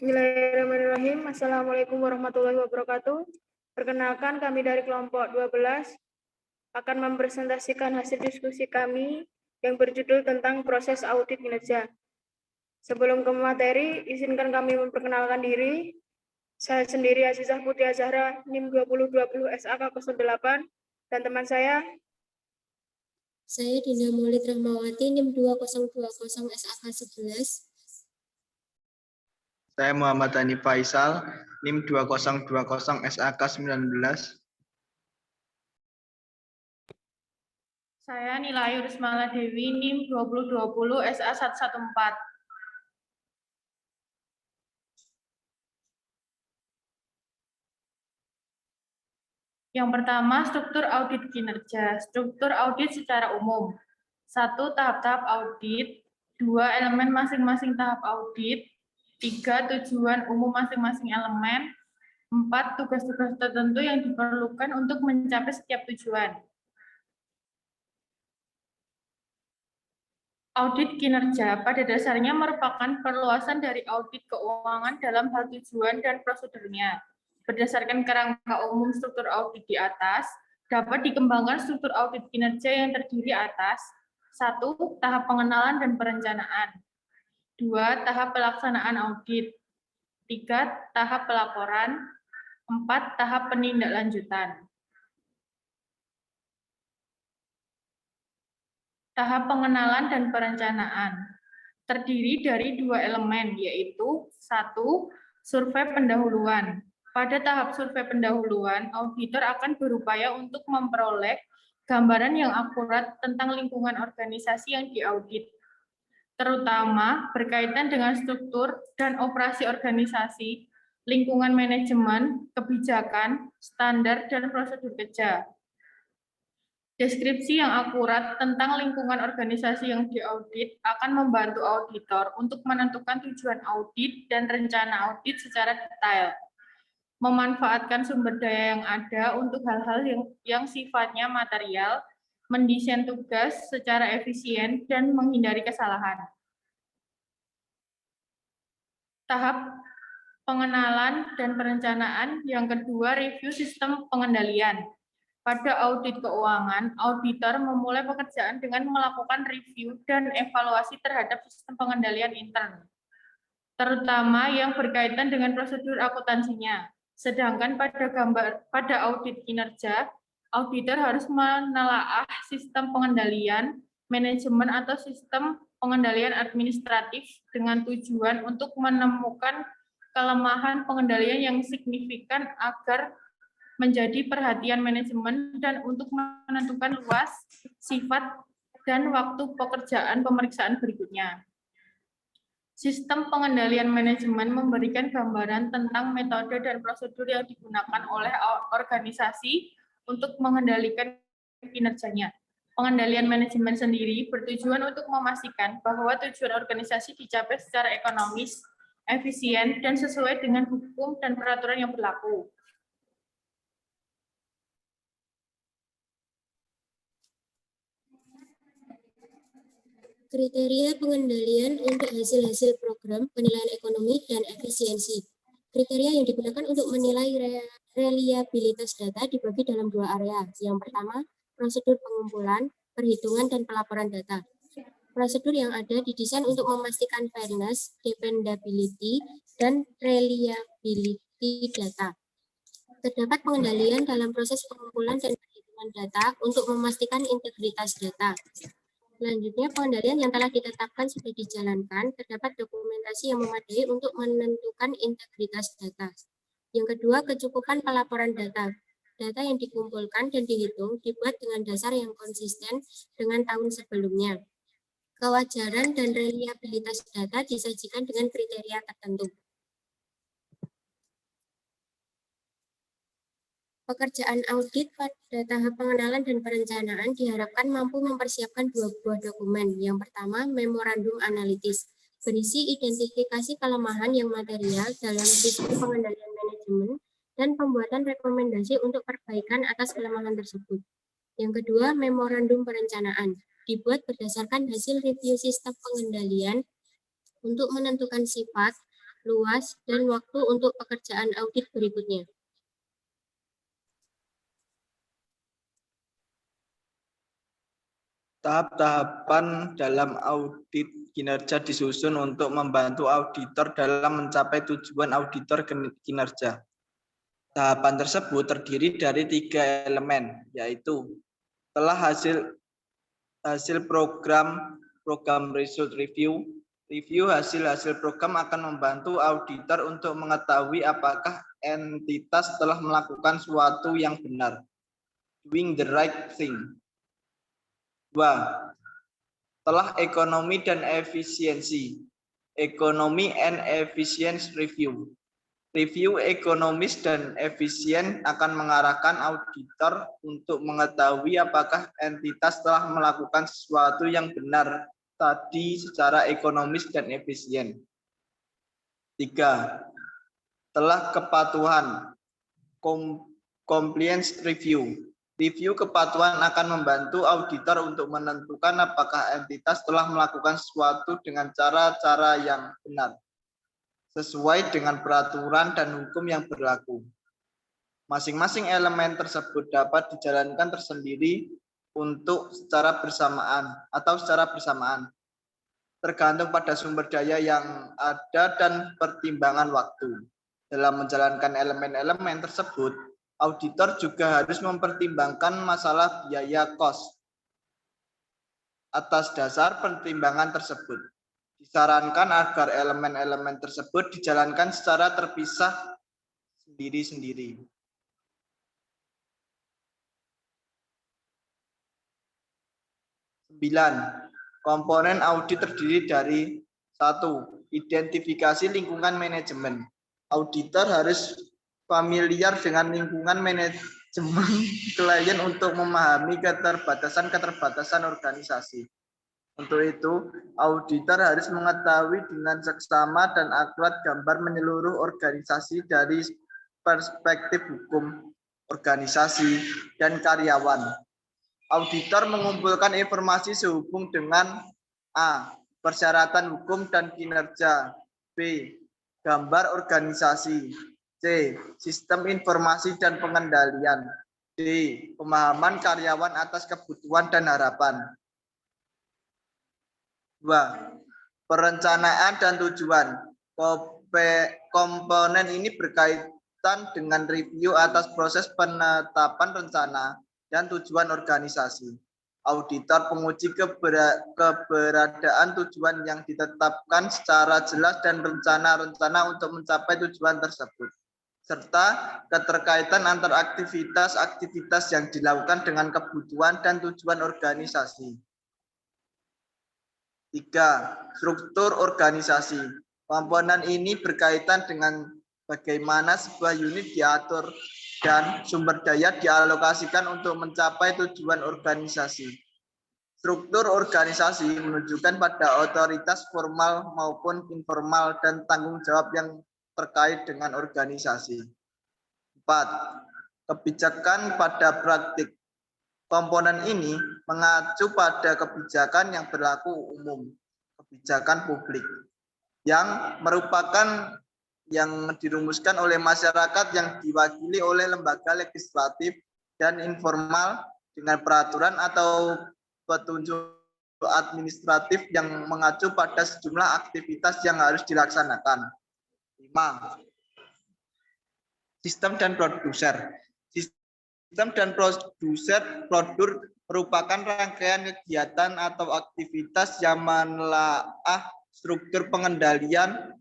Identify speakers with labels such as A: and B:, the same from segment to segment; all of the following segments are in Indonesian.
A: Bismillahirrahmanirrahim. Assalamualaikum warahmatullahi wabarakatuh. Perkenalkan, kami dari kelompok 12 akan mempresentasikan hasil diskusi kami yang berjudul tentang proses audit kinerja. Sebelum ke materi, izinkan kami memperkenalkan diri. Saya sendiri Azizah Putri Azhara, NIM 2020 SAK 08, dan teman saya
B: Dina Maulid Rahmawati, NIM 2020 SAK 11.
C: Saya Muhammad Hani Faisal, NIM 2020 SAK 19.
D: Saya Nilayu Rismala Dewi, NIM 2020 SA 114. Yang pertama, struktur audit kinerja. Struktur audit secara umum. 1. Tahap-tahap audit. 2. Elemen masing-masing tahap audit. 3. Tujuan umum masing-masing elemen. 4. Tugas-tugas tertentu yang diperlukan untuk mencapai setiap tujuan. Audit kinerja pada dasarnya merupakan perluasan dari audit keuangan dalam hal tujuan dan prosedurnya. Berdasarkan kerangka umum struktur audit di atas, dapat dikembangkan struktur audit kinerja yang terdiri atas 1. Tahap pengenalan dan perencanaan. 2. Tahap pelaksanaan audit. 3. Tahap pelaporan. 4. Tahap penindaklanjutan. Tahap pengenalan dan perencanaan terdiri dari 2 elemen, yaitu 1. Survei pendahuluan. Pada tahap survei pendahuluan, auditor akan berupaya untuk memperoleh gambaran yang akurat tentang lingkungan organisasi yang diaudit, terutama berkaitan dengan struktur dan operasi organisasi, lingkungan manajemen, kebijakan, standar, dan prosedur kerja. Deskripsi yang akurat tentang lingkungan organisasi yang diaudit akan membantu auditor untuk menentukan tujuan audit dan rencana audit secara detail, memanfaatkan sumber daya yang ada untuk hal-hal yang sifatnya material, mendesain tugas secara efisien, dan menghindari kesalahan. Tahap pengenalan dan perencanaan yang kedua, review sistem pengendalian. Pada audit keuangan, auditor memulai pekerjaan dengan melakukan review dan evaluasi terhadap sistem pengendalian intern, terutama yang berkaitan dengan prosedur akuntansinya. Sedangkan pada audit kinerja, auditor harus menelaah sistem pengendalian, manajemen atau sistem pengendalian administratif dengan tujuan untuk menemukan kelemahan pengendalian yang signifikan agar menjadi perhatian manajemen dan untuk menentukan luas, sifat, dan waktu pekerjaan pemeriksaan berikutnya. Sistem pengendalian manajemen memberikan gambaran tentang metode dan prosedur yang digunakan oleh organisasi untuk mengendalikan kinerjanya. Pengendalian manajemen sendiri bertujuan untuk memastikan bahwa tujuan organisasi dicapai secara ekonomis, efisien, dan sesuai dengan hukum dan peraturan yang berlaku.
B: Kriteria pengendalian untuk hasil-hasil program penilaian ekonomi dan efisiensi. Kriteria yang digunakan untuk menilai reliabilitas data dibagi dalam 2 area. Yang pertama, prosedur pengumpulan, perhitungan, dan pelaporan data. Prosedur yang ada didesain untuk memastikan fairness, dependability, dan reliability data. Terdapat pengendalian dalam proses pengumpulan dan perhitungan data untuk memastikan integritas data. Selanjutnya, pengendalian yang telah ditetapkan sudah dijalankan, terdapat dokumentasi yang memadai untuk menentukan integritas data. Yang kedua, kecukupan pelaporan data. Data yang dikumpulkan dan dihitung dibuat dengan dasar yang konsisten dengan tahun sebelumnya. Kewajaran dan reliabilitas data disajikan dengan kriteria tertentu. Pekerjaan audit pada tahap pengenalan dan perencanaan diharapkan mampu mempersiapkan 2 buah dokumen. Yang pertama, memorandum analitis, berisi identifikasi kelemahan yang material dalam sistem pengendalian manajemen dan pembuatan rekomendasi untuk perbaikan atas kelemahan tersebut. Yang kedua, memorandum perencanaan, dibuat berdasarkan hasil review sistem pengendalian untuk menentukan sifat, luas, dan waktu untuk pekerjaan audit berikutnya.
C: Tahap-tahapan dalam audit kinerja disusun untuk membantu auditor dalam mencapai tujuan auditor kinerja. Tahapan tersebut terdiri dari 3 elemen, yaitu telah hasil program result review. Review hasil program akan membantu auditor untuk mengetahui apakah entitas telah melakukan sesuatu yang benar, doing the right thing. 2. Telah ekonomi dan efisiensi. Economy and efficiency review. Review ekonomis dan efisien akan mengarahkan auditor untuk mengetahui apakah entitas telah melakukan sesuatu yang benar tadi secara ekonomis dan efisien. 3. Telah kepatuhan. Compliance review. Review kepatuhan akan membantu auditor untuk menentukan apakah entitas telah melakukan sesuatu dengan cara-cara yang benar, sesuai dengan peraturan dan hukum yang berlaku. Masing-masing elemen tersebut dapat dijalankan tersendiri untuk secara bersamaan, tergantung pada sumber daya yang ada dan pertimbangan waktu. Dalam menjalankan elemen-elemen tersebut, auditor juga harus mempertimbangkan masalah biaya cost. Atas dasar pertimbangan tersebut, disarankan agar elemen-elemen tersebut dijalankan secara terpisah sendiri-sendiri. Komponen audit terdiri dari 1. Identifikasi lingkungan manajemen. Auditor harus familiar dengan lingkungan manajemen klien untuk memahami keterbatasan organisasi. Untuk itu, auditor harus mengetahui dengan seksama dan akurat gambar menyeluruh organisasi dari perspektif hukum, organisasi, dan karyawan. Auditor mengumpulkan informasi sehubung dengan A. Persyaratan hukum dan kinerja. B. Gambar organisasi. C. Sistem informasi dan pengendalian. D. Pemahaman karyawan atas kebutuhan dan harapan. 2. Perencanaan dan tujuan. Komponen ini berkaitan dengan review atas proses penetapan rencana dan tujuan organisasi. Auditor menguji keberadaan tujuan yang ditetapkan secara jelas dan rencana-rencana untuk mencapai tujuan tersebut, serta keterkaitan antar aktivitas yang dilakukan dengan kebutuhan dan tujuan organisasi. 3. Struktur organisasi. Komponen ini berkaitan dengan bagaimana sebuah unit diatur dan sumber daya dialokasikan untuk mencapai tujuan organisasi. Struktur organisasi menunjukkan pada otoritas formal maupun informal dan tanggung jawab yang terkait dengan organisasi. 4. Kebijakan pada praktik. Komponen ini mengacu pada kebijakan yang berlaku umum, kebijakan publik, yang merupakan yang dirumuskan oleh masyarakat yang diwakili oleh lembaga legislatif dan informal dengan peraturan atau petunjuk administratif yang mengacu pada sejumlah aktivitas yang harus dilaksanakan. 5. Sistem dan produser. Sistem dan prosedur merupakan rangkaian kegiatan atau aktivitas yang menelaah struktur pengendalian,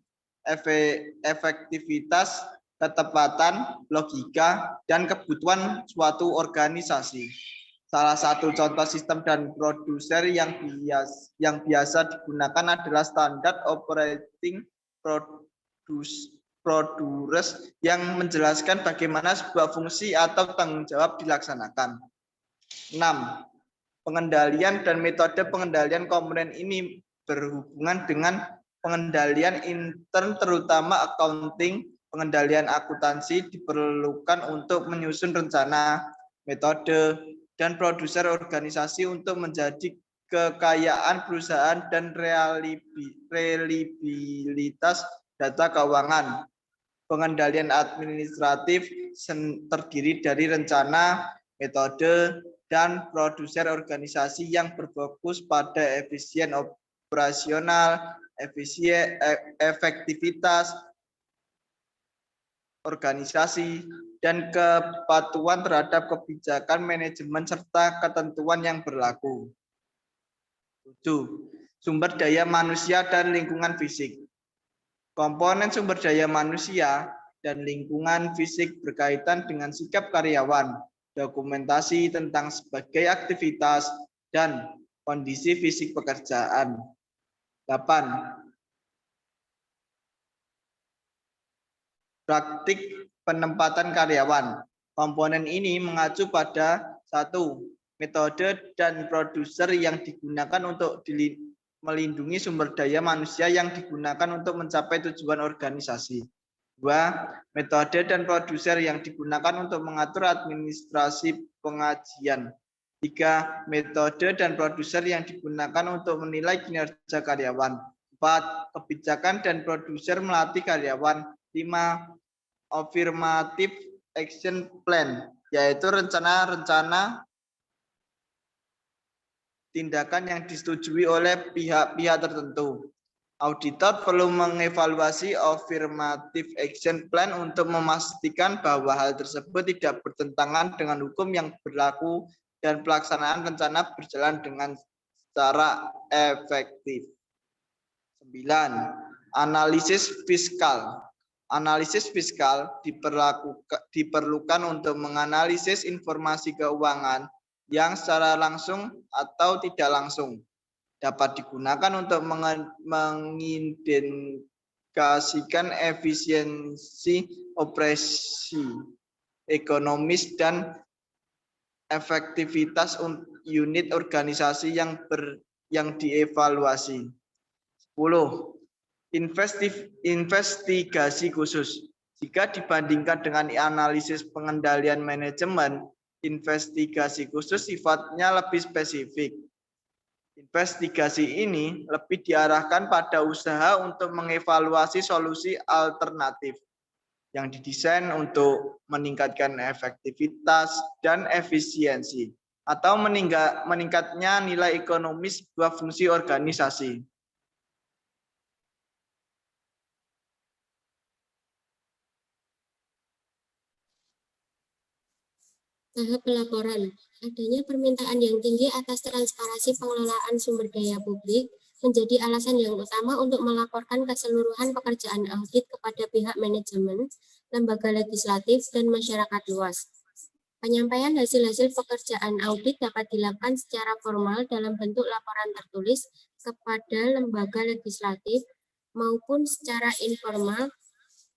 C: efektivitas, ketepatan, logika, dan kebutuhan suatu organisasi. Salah satu contoh sistem dan produser yang biasa digunakan adalah standar operating procedures yang menjelaskan bagaimana sebuah fungsi atau tanggung jawab dilaksanakan. 6. Pengendalian dan metode pengendalian komponen ini berhubungan dengan pengendalian intern terutama accounting. Pengendalian akuntansi diperlukan untuk menyusun rencana, metode, dan produser organisasi untuk menjadi kekayaan perusahaan dan reliabilitas data keuangan. Pengendalian administratif terdiri dari rencana, metode, dan produser organisasi yang berfokus pada efisien operasional, efektivitas organisasi, dan kepatuhan terhadap kebijakan manajemen serta ketentuan yang berlaku. 7. Sumber daya manusia dan lingkungan fisik. Komponen sumber daya manusia dan lingkungan fisik berkaitan dengan sikap karyawan, dokumentasi tentang sebagai aktivitas, dan kondisi fisik pekerjaan. 8. Praktik penempatan karyawan. Komponen ini mengacu pada 1. Metode dan produser yang digunakan untuk melindungi sumber daya manusia yang digunakan untuk mencapai tujuan organisasi. 2. Metode dan produser yang digunakan untuk mengatur administrasi pengajian. 3. Metode dan produser yang digunakan untuk menilai kinerja karyawan. 4. Kebijakan dan produser melatih karyawan. 5. Affirmative Action Plan, yaitu rencana-rencana tindakan yang disetujui oleh pihak-pihak tertentu. Auditor perlu mengevaluasi affirmative action plan untuk memastikan bahwa hal tersebut tidak bertentangan dengan hukum yang berlaku dan pelaksanaan rencana berjalan dengan secara efektif. 9. Analisis fiskal. Analisis fiskal diperlukan untuk menganalisis informasi keuangan yang secara langsung atau tidak langsung dapat digunakan untuk mengindikasikan efisiensi operasi ekonomis dan efektivitas unit organisasi yang dievaluasi. 10. Investigasi khusus. Jika dibandingkan dengan analisis pengendalian manajemen, investigasi khusus sifatnya lebih spesifik. Investigasi ini lebih diarahkan pada usaha untuk mengevaluasi solusi alternatif yang didesain untuk meningkatkan efektivitas dan efisiensi atau meningkatnya nilai ekonomis sebuah fungsi organisasi.
B: Tahap pelaporan. Adanya permintaan yang tinggi atas transparansi pengelolaan sumber daya publik menjadi alasan yang utama untuk melaporkan keseluruhan pekerjaan audit kepada pihak manajemen, lembaga legislatif, dan masyarakat luas. Penyampaian hasil-hasil pekerjaan audit dapat dilakukan secara formal dalam bentuk laporan tertulis kepada lembaga legislatif maupun secara informal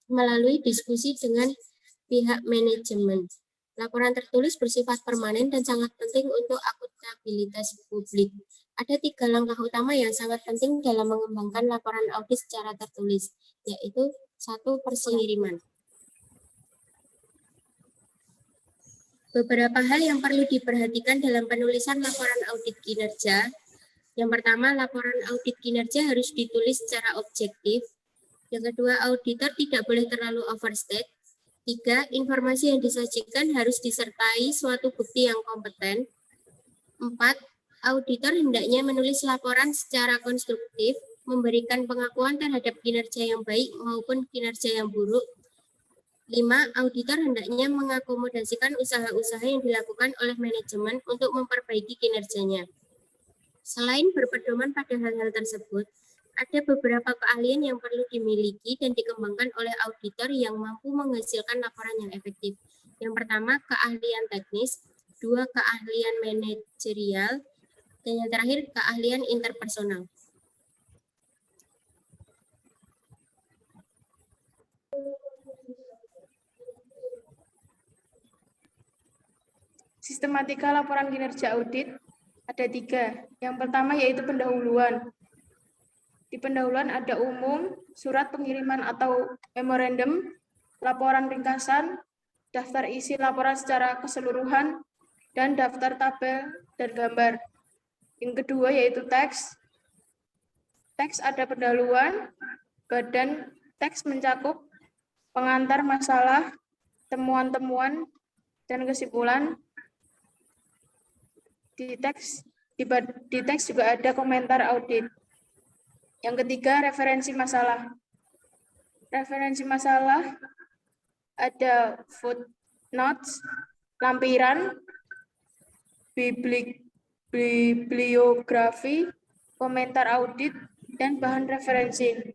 B: melalui diskusi dengan pihak manajemen. Laporan tertulis bersifat permanen dan sangat penting untuk akuntabilitas publik. Ada 3 langkah utama yang sangat penting dalam mengembangkan laporan audit secara tertulis, yaitu 1. Pengiriman. Beberapa hal yang perlu diperhatikan dalam penulisan laporan audit kinerja. Yang pertama, laporan audit kinerja harus ditulis secara objektif. Yang kedua, auditor tidak boleh terlalu overstate. 3. Informasi yang disajikan harus disertai suatu bukti yang kompeten. 4. Auditor hendaknya menulis laporan secara konstruktif, memberikan pengakuan terhadap kinerja yang baik maupun kinerja yang buruk. 5. Auditor hendaknya mengakomodasikan usaha-usaha yang dilakukan oleh manajemen untuk memperbaiki kinerjanya. Selain berpedoman pada hal-hal tersebut, ada beberapa keahlian yang perlu dimiliki dan dikembangkan oleh auditor yang mampu menghasilkan laporan yang efektif. Yang pertama, keahlian teknis. 2. Keahlian manajerial. Dan yang terakhir, keahlian interpersonal.
A: Sistematika laporan kinerja audit ada 3. Yang pertama yaitu pendahuluan. Di pendahuluan ada umum, surat pengiriman atau memorandum, laporan ringkasan, daftar isi laporan secara keseluruhan, dan daftar tabel dan gambar. Yang kedua yaitu teks. Teks ada pendahuluan, badan Teks mencakup pengantar masalah, temuan-temuan, dan kesimpulan. Di teks juga ada komentar audit. Yang ketiga, referensi masalah. Referensi masalah ada footnotes, lampiran, bibliografi, komentar audit, dan bahan referensi.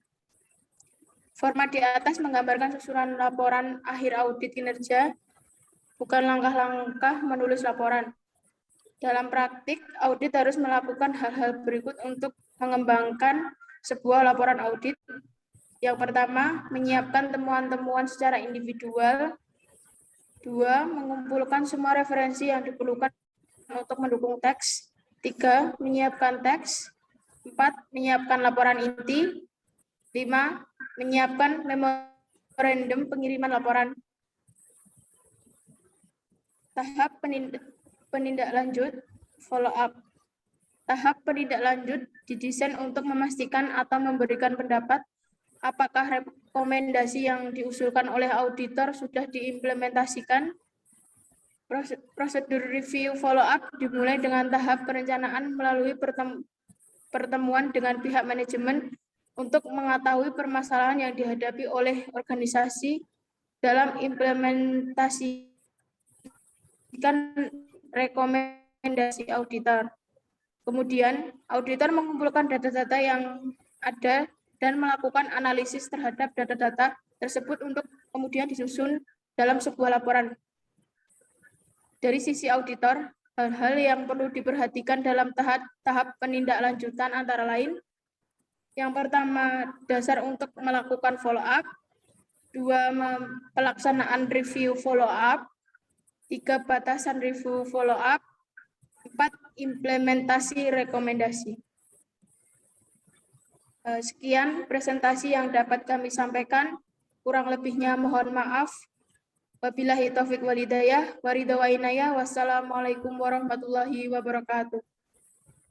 A: Format di atas menggambarkan susunan laporan akhir audit kinerja, bukan langkah-langkah menulis laporan. Dalam praktik, audit harus melakukan hal-hal berikut untuk mengembangkan sebuah laporan audit. Yang pertama, menyiapkan temuan-temuan secara individual. 2. Mengumpulkan semua referensi yang diperlukan untuk mendukung teks. 3. Menyiapkan teks. 4. Menyiapkan laporan inti. 5. Menyiapkan memorandum pengiriman laporan. Tahap penindaklanjut follow up. Tahap penindaklanjut didesain untuk memastikan atau memberikan pendapat apakah rekomendasi yang diusulkan oleh auditor sudah diimplementasikan. Prosedur review follow up dimulai dengan tahap perencanaan melalui pertemuan dengan pihak manajemen untuk mengetahui permasalahan yang dihadapi oleh organisasi dalam implementasikan rekomendasi auditor. Kemudian, auditor mengumpulkan data-data yang ada dan melakukan analisis terhadap data-data tersebut untuk kemudian disusun dalam sebuah laporan. Dari sisi auditor, hal-hal yang perlu diperhatikan dalam tahap penindaklanjutan antara lain. Yang pertama, dasar untuk melakukan follow up. 2. Pelaksanaan review follow up. 3. Batasan review follow up. 4. Implementasi rekomendasi. Sekian presentasi yang dapat kami sampaikan. Kurang lebihnya mohon maaf. Wabillahi taufiq wal hidayah. Wassalamualaikum warahmatullahi wabarakatuh.